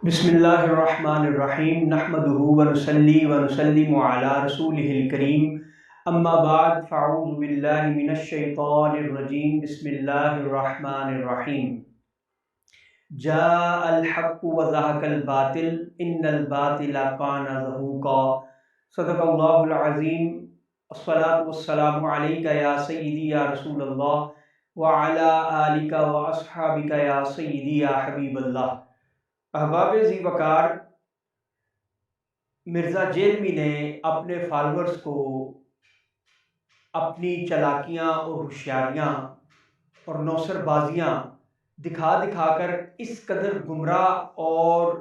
بسم اللہ الرحمن الرحیم نحمدہ ونصلی ونسلم علی رسولہ الکریم اما بعد فاعوذ باللہ من الشیطان الرجیم بسم اللہ الرحمن الرحیم جاء الحق وزهق الباطل ان الباطل کان زہوقا صدق اللہ العظیم الصلاۃ والسلام علیک یا سیدی یا رسول اللہ وعلی آلک واصحابک یا سیدی یا حبیب اللہ۔ احباب ذی وقار، مرزا جیلمی نے اپنے فالورز کو اپنی چالاکیاں اور ہوشیاریاں اور نوسر بازیاں دکھا دکھا کر اس قدر گمراہ اور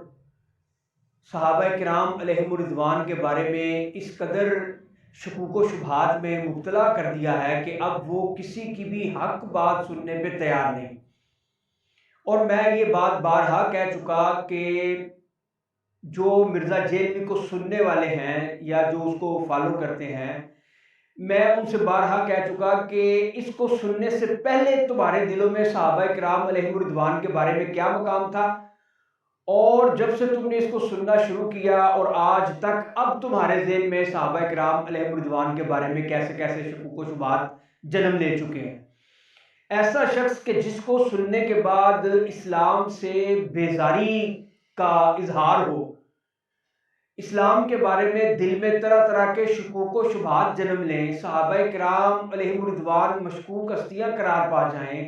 صحابہ کرام علیہم الرضوان کے بارے میں اس قدر شکوک و شبہات میں مبتلا کر دیا ہے کہ اب وہ کسی کی بھی حق بات سننے پہ تیار نہیں۔ اور میں یہ بات بارہا کہہ چکا کہ جو مرزا جیلمی کو سننے والے ہیں یا جو اس کو فالو کرتے ہیں، میں ان سے بارہا کہہ چکا کہ اس کو سننے سے پہلے تمہارے دلوں میں صحابہ کرام علیہم الرضوان کے بارے میں کیا مقام تھا، اور جب سے تم نے اس کو سننا شروع کیا اور آج تک اب تمہارے ذہن میں صحابہ کرام علیہم الرضوان کے بارے میں کیسے کیسے شکوک و شبہات جنم لے چکے ہیں۔ ایسا شخص کہ جس کو سننے کے بعد اسلام سے بیزاری کا اظہار ہو، اسلام کے بارے میں دل میں طرح طرح کے شکوک و شبہات جنم لیں، صحابہ کرام علیہم الرضوان مشکوک ہستیاں قرار پا جائیں،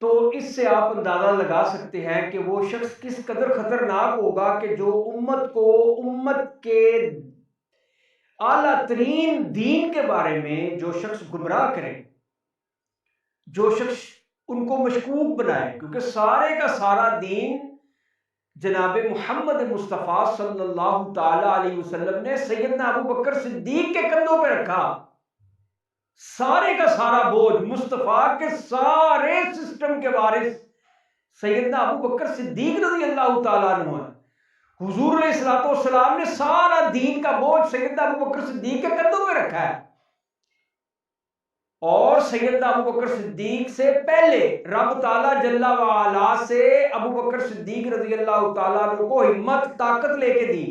تو اس سے آپ اندازہ لگا سکتے ہیں کہ وہ شخص کس قدر خطرناک ہوگا کہ جو امت کے اعلیٰ ترین دین کے بارے میں جو شخص گمراہ کرے، جو شخص ان کو مشکوک بنائے، کیونکہ سارے کا سارا دین جناب محمد مصطفیٰ صلی اللہ تعالی علیہ وسلم نے سیدنا ابو بکر صدیق کے کندھوں پہ رکھا۔ سارے کا سارا بوجھ مصطفیٰ کے سارے سسٹم کے وارث سیدنا ابو بکر صدیق رضی اللہ تعالیٰ عنہ ہے۔ حضور علیہ الصلوۃ والسلام نے سارا دین کا بوجھ سیدنا ابو بکر صدیق کے کندھوں پہ رکھا ہے، اور سیدنا ابو بکر صدیق سے پہلے رب تعالیٰ جل وعلا سے ابو بکر صدیق رضی اللہ تعالیٰ عنہ کو ہمت طاقت لے کے دی،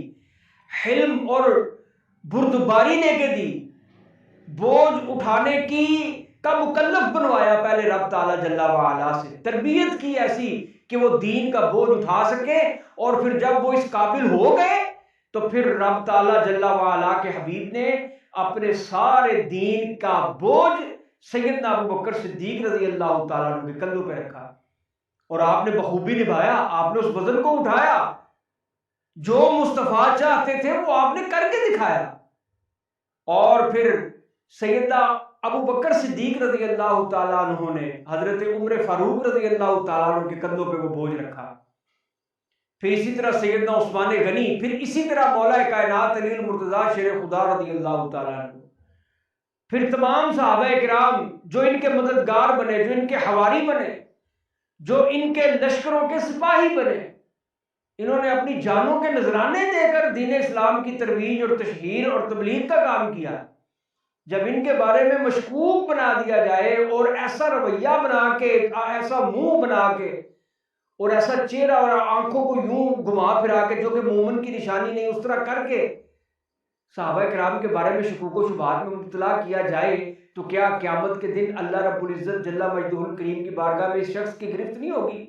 حلم اور بردباری لے کے دی، بوجھ اٹھانے کا مکلف بنوایا پہلے رب تعالیٰ جل وعلا سے، تربیت کی ایسی کہ وہ دین کا بوجھ اٹھا سکے، اور پھر جب وہ اس قابل ہو گئے تو پھر رب تعالیٰ جل وعلا کے حبیب نے اپنے سارے دین کا بوجھ سیدنا ابو بکر صدیق رضی اللہ تعالیٰ عنہ کے کندھوں پہ رکھا، اور آپ نے بخوبی نبھایا، آپ نے اس وزن کو اٹھایا، جو مصطفیٰ چاہتے تھے وہ آپ نے کر کے دکھایا، اور پھر سیدنا ابو بکر صدیق رضی اللہ تعالیٰ عنہ نے حضرت عمر فاروق رضی اللہ تعالیٰ عنہ کے کندھوں پہ وہ بوجھ رکھا، پھر اسی طرح سیدنا عثمان غنی، پھر اسی طرح مولا کائنات علی المرتضیٰ شیر خدا رضی اللہ تعالیٰ عنہ، پھر تمام صحابہ کرام جو ان کے مددگار بنے، جو ان کے حواری بنے، جو ان کے لشکروں کے سپاہی بنے، انہوں نے اپنی جانوں کے نذرانے دے کر دین اسلام کی ترویج اور تشہیر اور تبلیغ کا کام کیا۔ جب ان کے بارے میں مشکوک بنا دیا جائے اور ایسا رویہ بنا کے، ایسا منہ بنا کے اور ایسا چہرہ اور آنکھوں کو یوں گھما پھرا کے جو کہ مومن کی نشانی نہیں، اس طرح کر کے صحابہ کرام کے بارے میں شکوک و شبہات میں مبتلا کیا جائے، تو کیا قیامت کے دن اللہ رب العزت جل مجدہ الکریم کی بارگاہ میں اس شخص کی گرفت نہیں ہوگی؟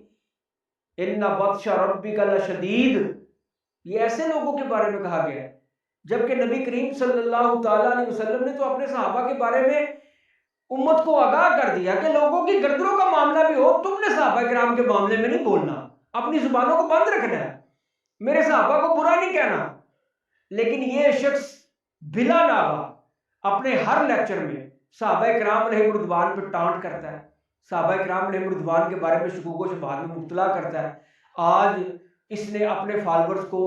ان بطش ربک لشدید، یہ ایسے لوگوں کے بارے میں کہا گیا ہے، جبکہ نبی کریم صلی اللہ تعالیٰ علیہ وسلم نے تو اپنے صحابہ کے بارے میں امت کو آگاہ کر دیا کہ لوگوں کی گردنوں کا معاملہ بھی ہو، تم نے صحابہ کرام کے معاملے میں نہیں بولنا، اپنی زبانوں کو بند رکھنا ہے، میرے صحابہ کو برا نہیں کہنا۔ لیکن یہ شخص بلا ناغہ اپنے ہر لیکچر میں صحابہ کرام علیہم الرضوان پہ ٹانٹ کرتا ہے، صحابہ کرام علیہم الرضوان کے بارے میں شکوک و شبہات میں مبتلا کرتا ہے۔ آج اس نے اپنے فالورز کو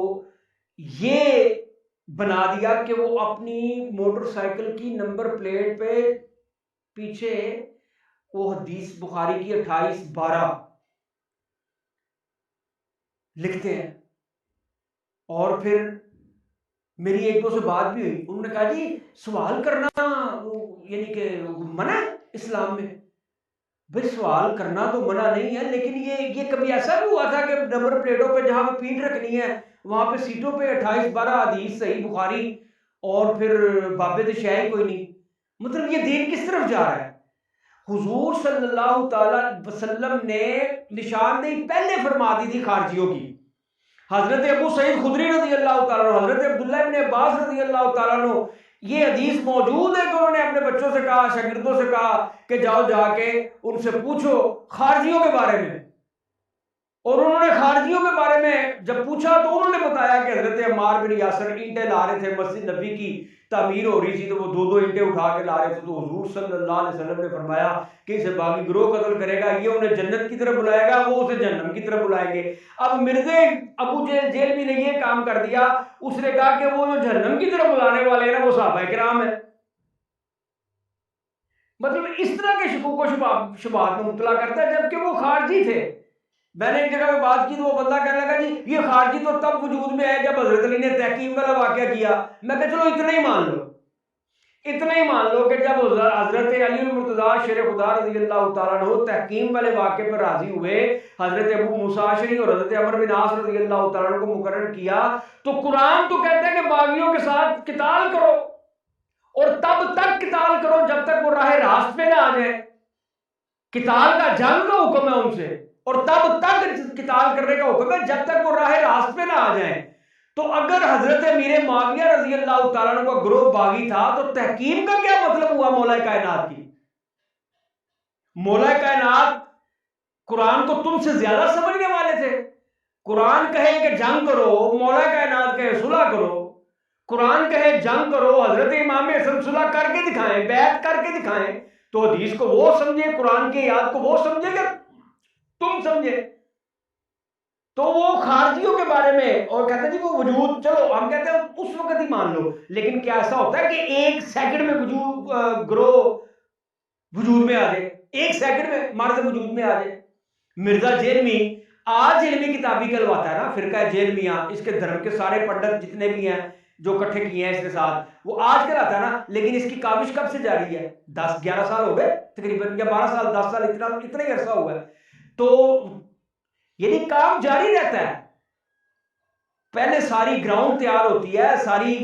یہ بنا دیا کہ وہ اپنی موٹر سائیکل کی نمبر پلیٹ پہ پیچھے وہ حدیث بخاری کی 28-12 لکھتے ہیں، اور پھر میری ایک دو سے بات بھی ہوئی، انہوں نے کہا جی سوال کرنا یعنی کہ منع ہے اسلام میں، بھائی سوال کرنا تو منع نہیں ہے، لیکن یہ کبھی ایسا بھی ہوا تھا کہ نمبر پلیٹوں پہ جہاں پہ پیٹھ رکھنی ہے وہاں پہ سیٹوں پہ 28-12 حدیث صحیح بخاری اور پھر باب شیعی کوئی نہیں؟ مطلب یہ دین کس طرف جا رہا ہے؟ حضور صلی اللہ تعالی وسلم نے نشاندہی پہلے فرما دی تھی خارجیوں کی. حضرت ابو سعید خدری رضی اللہ تعالیٰ عنہ، حضرت عبداللہ ابن عباس رضی اللہ تعالیٰ عنہ، یہ حدیث موجود ہے کہ انہوں نے اپنے بچوں سے کہا، شاگردوں سے کہا کہ جاؤ جا کے ان سے پوچھو خارجیوں کے بارے میں. اور انہوں نے خارجیوں کے بارے میں جب پوچھا تو انہوں نے بتایا کہ حضرت عمار بن یاسر اینٹیں لا رہے تھے، مسجد نبی کی تعمیر ہو رہی تھی تو وہ 2 اینٹیں اٹھا کے لا رہے تھے، تو حضور صلی اللہ علیہ وسلم نے فرمایا کہ اسے باغی گروہ قتل کرے گا، یہ انہیں جنت کی طرف بلائے گا، وہ اسے جہنم کی طرف بلائیں گے. اب مرزا ابو جیل بھی نے یہ کام کر دیا، اس نے کہا کہ وہ جو جہنم کی طرف بلانے والے ہیں نا وہ صحابہ کرام ہیں. مطلب اس طرح کے شکوک و شبہات میں مطلع کرتا ہے جبکہ وہ خارجی تھے. میں نے ایک جگہ پہ بات کی تو وہ بندہ کہنے لگا جی یہ خارجی تو تب وجود میں آئے جب حضرت علی نے تحقیم والا واقعہ کیا. میں کہا چلو اتنا ہی مان لو، اتنا ہی مان لو کہ جب حضرت علی المرتضیٰ شیر خدا رضی اللہ تعالیٰ عنہ تحقیم والے واقعے پر راضی ہوئے، حضرت ابو موسیٰ اشعری اور حضرت عمرو بن عاص رضی اللہ تعالیٰ عنہ کو مقرر کیا، تو قرآن تو کہتا ہے کہ باغیوں کے ساتھ قتال کرو، اور تب تک قتال کرو جب تک وہ راہ راست پہ نہ آ جائے. قتال کا جنگ کا حکم ہے ان سے، اور تب تک قتال کرنے کا حکم ہے جب تک وہ راہ راست پہ نہ آ جائیں. تو اگر حضرت امیر معاویہ رضی اللہ تعالیٰ عنہ کا گروہ باغی تھا تو تحکیم کا کیا مطلب ہوا مولا کائنات کی؟ مولا کائنات قرآن کو تم سے زیادہ سمجھنے والے تھے. قرآن کہے کہ جنگ کرو، مولا کائنات کہے صلح کرو. قرآن کہے جنگ کرو، حضرت امام حسن صلح کر کے دکھائیں، بیعت کر کے دکھائیں، تو حدیث کو وہ سمجھے، قرآن کی یاد کو وہ سمجھے کہ تم سمجھے. تو وہ خارجیوں کے بارے میں اور کہتے ہیں جی وہ وجود، چلو ہم کہتے ہیں اس وقت ہی مان لو، لیکن کیا ایسا ہوتا ہے کہ ایک سیکنڈ میں گروہ وجود میں آ جائے، ایک سیکنڈ میں مرد وجود میں آ جائے؟ مرزا جیلمی آج علمی کتابی کہلواتا ہے نا، فرقہ جیلمیہ، اس کے دھرم کے سارے پنڈت جتنے بھی ہیں جو کٹھے کیے ہیں اس کے ساتھ، وہ آج کہلاتا ہے نا، لیکن اس کی کاوش کب سے جاری ہے؟ 10-11 سال ہو گئے تقریباً، یا 12 سال 10 سال، اتنا ہی عرصہ ہوا ہے. تو یعنی کام جاری رہتا ہے. پہلے ساری گراؤنڈ تیار ہوتی ہے، ساری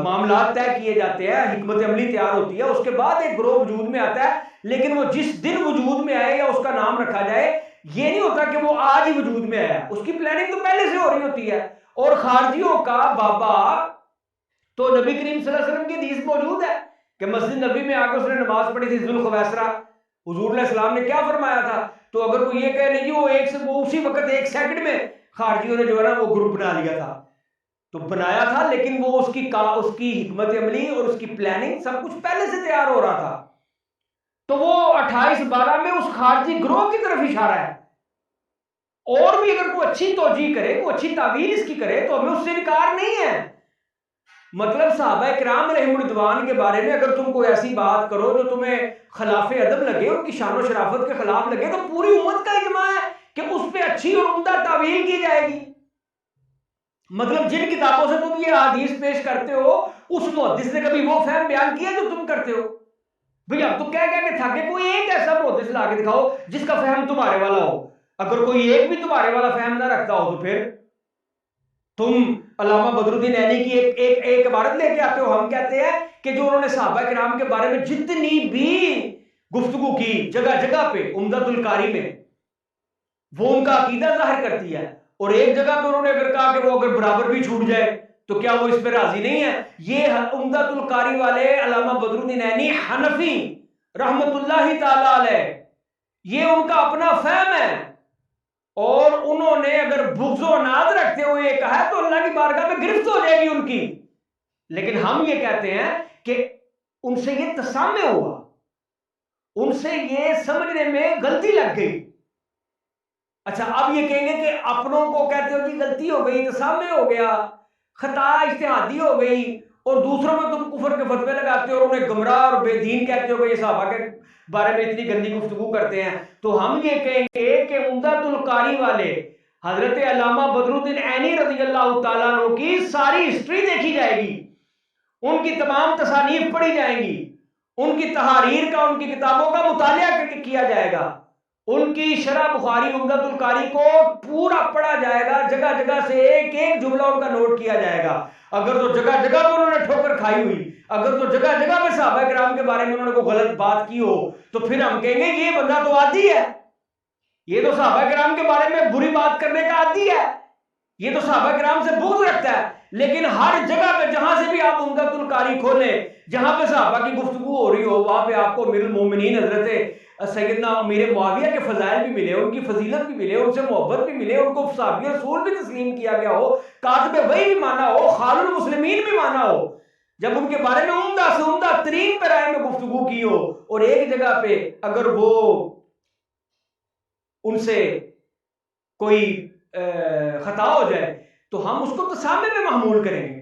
معاملات طے کیے جاتے ہیں، حکمت عملی تیار ہوتی ہے، اس کے بعد ایک گروہ وجود میں آتا ہے. لیکن وہ جس دن وجود میں آئے یا اس کا نام رکھا جائے، یہ نہیں ہوتا کہ وہ آج ہی وجود میں آیا، اس کی پلاننگ تو پہلے سے ہو رہی ہوتی ہے. اور خارجیوں کا بابا تو نبی کریم صلی اللہ علیہ وسلم کی حدیث موجود ہے کہ مسجد نبی میں آ کے اس نے نماز پڑھی تھی ذوالخویسرہ، حضور علیہ السلام نے کیا فرمایا تھا؟ تو اگر کوئی یہ کہے نہیں جی وہ اسی وقت ایک سیکنڈ میں خارجیوں نے جو ہے نا وہ گروپ بنا لیا تھا، تو بنایا تھا، لیکن وہ اس کی حکمت عملی اور اس کی پلاننگ سب کچھ پہلے سے تیار ہو رہا تھا. تو وہ 28-12 میں اس خارجی گروہ کی طرف اشارہ ہے. اور بھی اگر کوئی اچھی توجیہ کرے، کوئی اچھی تعویل اس کی کرے تو ہمیں اس سے انکار نہیں ہے. مطلب صحابہ کرام علیہم الرضوان کے بارے میں اگر تم کوئی ایسی بات کرو جو تمہیں خلاف ادب لگے، ان کی شان و شرافت کے خلاف لگے، تو پوری امت کا اجماع ہے کہ اس پہ اچھی اور عمدہ تعویل کی جائے گی. مطلب جن کتابوں سے تم یہ حدیث پیش کرتے ہو اس محدث نے کبھی وہ فہم بیان کیا جو تم کرتے ہو؟ بھئی اب تو کہہ کہ تھاکے کوئی ایک ایسا محدث لا کے دکھاؤ جس کا فہم تمہارے والا ہو. اگر کوئی ایک بھی تمہارے والا فہم نہ رکھتا ہو تو پھر تم علامہ بدر الدین عینی کی ایک عبارت لے کے آتے ہو. ہم کہتے ہیں کہ جو انہوں نے صحابہ کرام کے بارے میں جتنی بھی گفتگو کی جگہ جگہ پہ عمدۃ القاری میں، وہ ان کا عقیدہ ظاہر کرتی ہے. اور ایک جگہ پہ انہوں نے اگر کہا کہ وہ اگر برابر بھی چھوٹ جائے تو کیا وہ اس پہ راضی نہیں ہے؟ یہ عمدۃ القاری والے علامہ بدر الدین عینی حنفی رحمت اللہ تعالی علیہ، یہ ان کا اپنا فہم ہے، اور انہوں نے اگر بغض و عناد رکھتے ہوئے یہ کہا ہے تو اللہ کی بارگاہ میں گرفت ہو جائے گی ان کی. لیکن ہم یہ کہتے ہیں کہ ان سے یہ تسامح ہوا، ان سے یہ سمجھنے میں غلطی لگ گئی. اچھا اب یہ کہیں گے کہ اپنوں کو کہتے ہو کہ غلطی ہو گئی، تسامح ہو گیا، خطا اجتہادی ہو گئی، اور دوسروں میں تم کفر کے فتوے لگاتے ہو اور انہیں گمراہ اور بے دین کہتے ہو کہ یہ صحابہ کے بارے میں اتنی گندی گفتگو کرتے ہیں. تو ہم یہ کہیں گے کہ عمدۃ القاری والے حضرت علامہ بدر الدین عینی رضی اللہ تعالیٰ عنہ کی ساری ہسٹری دیکھی جائے گی، ان کی تمام تصانیف پڑھی جائیں گی، ان کی تحاریر کا، ان کی کتابوں کا مطالعہ کیا جائے گا، ان کی شرح بخاری عمدۃ القاری کو پورا پڑھا جائے گا، جگہ جگہ سے ایک ایک جملہ ان کا نوٹ کیا جائے گا۔ اگر تو جگہ جگہ پہ انہوں نے ٹھوکر کھائی ہوئی، اگر تو جگہ جگہ پہ صحابہ کرام کے بارے میں انہوں نے کوئی غلط بات کی ہو، تو پھر ہم کہیں گے یہ بندہ تو عادی ہے، یہ تو صحابہ کرام کے بارے میں بری بات کرنے کا عادی ہے، یہ تو صحابہ کرام سے بغض رکھتا ہے۔ لیکن ہر جگہ پہ جہاں سے بھی آپ عمدۃ القاری کھولیں، جہاں پہ صحابہ کی گفتگو ہو رہی ہو، وہاں پہ آپ کو امیر المومنین حضرت سیدنا امیر معاویہ کے فضائل بھی ملے، ان کی فضیلت بھی ملے، ان سے محبت بھی ملے، ان کو صحابی رسول بھی تسلیم کیا گیا ہو، کاتب وحی بھی مانا ہو، خال المسلمین بھی مانا ہو، جب ان کے بارے میں عمدہ سے عمدہ ترین پیرائے میں گفتگو کی ہو، اور ایک جگہ پہ اگر وہ ان سے کوئی خطا ہو جائے تو ہم اس کو تسامح میں محمول کریں گے۔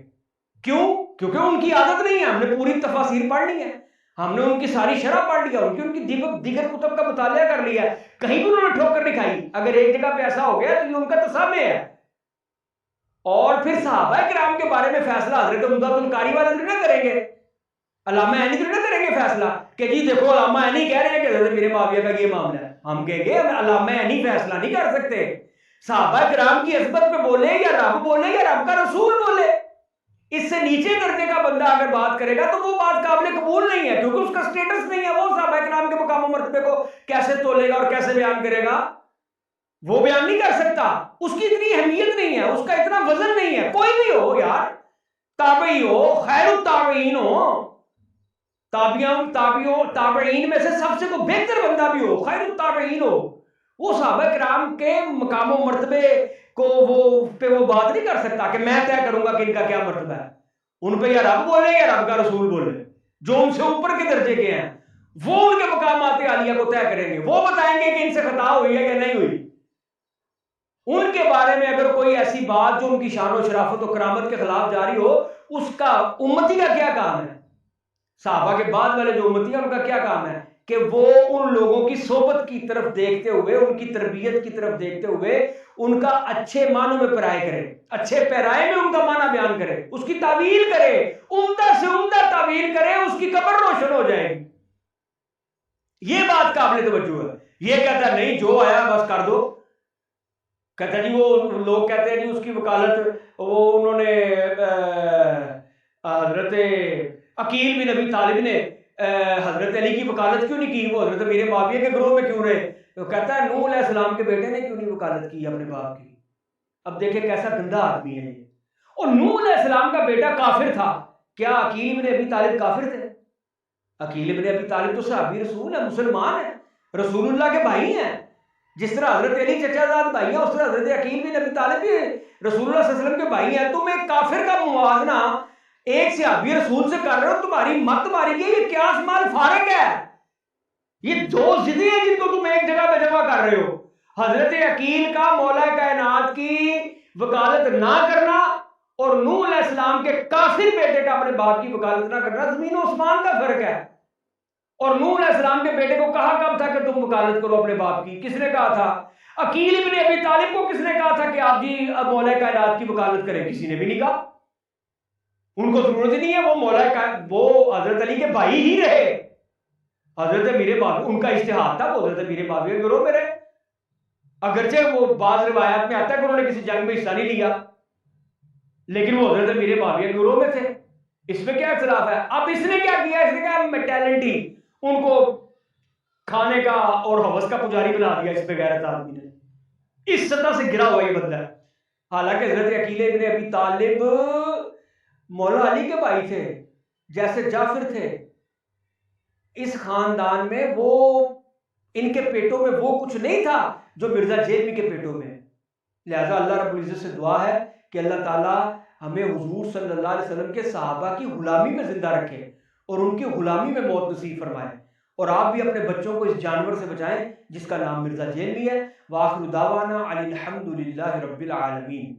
کیوں؟ کیونکہ ان کی عادت نہیں ہے، ہم نے پوری تفاسیر پڑھ لی ہے، ہم نے ان کی ساری شرح پڑھ لیا، ان کی دیگر کتب کا مطالعہ کر لیا، کہیں بھی انہوں نے ٹھوکر نہیں کھائی۔ اگر ایک جگہ پہ ایسا ہو گیا تو یہ ان کا تسامح ہے۔ اور پھر صحابہ کرام کے بارے میں فیصلہ حضرت عمدۃ القاری والے تو نہ کریں گے، علامہ عینی تو نہ کریں گے فیصلہ کہ جی دیکھو علامہ عینی کہہ رہے ہیں کہ حضرت میرے معاویہ کا یہ معاملہ ہے، ہم کہیں گے علامہ عینی فیصلہ نہیں کر سکتے۔ صحابہ کرام کی عظمت پہ بولے یا رب بولے یا رب کا رسول بولے، اس سے نیچے درجے کا بندہ اگر بات کرے گا تو وہ بات قابل قبول نہیں ہے، کیونکہ اس کا سٹیٹس نہیں ہے، وہ صحابہ کرام کے مقام و مرتبے کو کیسے تولے گا اور کیسے بیان کرے گا؟ وہ بیان نہیں کر سکتا، اس کی اتنی اہمیت نہیں ہے، اس کا اتنا وزن نہیں ہے۔ کوئی بھی ہو یار، تابعی ہو، خیر التابعین ہو، تابعین میں سے سب سے کوئی بہتر بندہ بھی ہو، خیر التابعین ہو، وہ صحابہ کرام کے مقام و مرتبے کو وہ بات نہیں کر سکتا کہ میں طے کروں گا کہ ان کا کیا مرتبہ ہے۔ ان پہ یا رب بولے یا رب کا رسول بولے، جو ان سے اوپر کے درجے کے ہیں وہ ان کے مقامات عالیہ کو طے کریں گے، وہ بتائیں گے کہ ان سے خطا ہوئی ہے یا نہیں ہوئی۔ ان کے بارے میں اگر کوئی ایسی بات جو ان کی شان و شرافت و کرامت کے خلاف جاری ہو، اس کا امتی کا کیا کام ہے؟ صحابہ کے بعد والے جو امتی ہیں ان کا کیا کام ہے کہ وہ ان لوگوں کی صحبت کی طرف دیکھتے ہوئے، ان کی تربیت کی طرف دیکھتے ہوئے ان کا اچھے معنوں میں پیرائے کرے، اچھے پیرائے میں ان کا معنی بیان کرے، اس کی تعویل کرے، عمدہ سے عمدہ تعویل کرے، اس کی قبر روشن ہو جائے گی۔ یہ بات قابل توجہ ہے۔ یہ کہتا ہے نہیں جو آیا بس کر دو، کہتا ہے جی وہ لوگ کہتے ہیں جی اس کی وکالت وہ انہوں نے حضرت عقیل بن ابی طالب نے حضرت علی کی وکالت کیوں نہیں کی، وہ حضرت میرے معاویہ کے گروہ میں کیوں رہے؟ تو کہتا ہے نوح علیہ السلام کے بیٹے نے کیوں نہیں وکالت کی اپنے باپ کی؟ اب دیکھیں کیسا گندا آدمی ہے یہ۔ اور نوح علیہ السلام کا بیٹا کافر تھا، کیا عقیل بن ابی طالب کافر تھے؟ عقیل بن ابی طالب تو صحابی رسول ہے، مسلمان ہے، رسول اللہ کے بھائی ہیں۔ جس طرح حضرت علی چچا زاد بھائی ہیں، اس طرح حضرت عقیل بن ابی طالب بھی رسول اللہ صلی اللہ علیہ وسلم کے بھائی ہیں۔ تم ایک کافر کا موازنہ ایک صحابی رسول سے کر رہے ہو، تمہاری مت ماری گئی، یہ قیاس مال فارغ ہے۔ یہ دو ضدیں ہیں جن کو تم ایک جگہ پہ جمع کر رہے ہو، حضرت عقیل کا مولا کائنات کی وکالت نہ کرنا اور نوح علیہ السلام کے کافر بیٹے کا اپنے باپ کی وکالت نہ کرنا، زمین و آسمان کا فرق ہے۔ اور نوح علیہ السلام کے بیٹے کو کہا کب تھا کہ تم وکالت کرو اپنے باپ کی؟ کس نے کہا تھا؟ عقیل ابن ابی طالب کو کس نے کہا تھا کہ آپ جی اب مولا کائنات کی وکالت کریں؟ کسی نے بھی نہیں کہا، ان کو ضرورت ہی نہیں ہے، وہ وہ حضرت علی کے بھائی ہی رہے، حضرت میرے باپ ان کا اجتہاد تھا، وہ حضرت میرے باپ کے گروہ میں رہے، اگرچہ وہ بعض روایات میں آتا ہے کہ انہوں نے کسی جنگ میں حصہ نہیں لیا، لیکن وہ حضرت میرے باپ کے گروہ میں تھے۔ اس میں کیا اختلاف ہے؟ اب اس نے کیا کیا؟ اس نے کہا میں ٹیلنٹ ہی ان کو کھانے کا اور حوث کا پجاری بنا دیا، اس پہ غیرت آدمی نے، اس سطح سے گرا ہوا یہ بندہ ہے۔ حالانکہ حضرت عقیل ابن ابی طالب مولا علی کے بھائی تھے، جیسے جعفر تھے، اس خاندان میں وہ ان کے پیٹوں میں وہ کچھ نہیں تھا جو مرزا جیلوی کے پیٹوں میں۔ لہذا اللہ رب العزت سے دعا ہے کہ اللہ تعالی ہمیں حضور صلی اللہ علیہ وسلم کے صحابہ کی غلامی میں زندہ رکھے اور ان کی غلامی میں موت نصیب فرمائے، اور آپ بھی اپنے بچوں کو اس جانور سے بچائیں جس کا نام مرزا جیلوی ہے۔ وآخر دعوانا ان الحمد للہ رب العالمین۔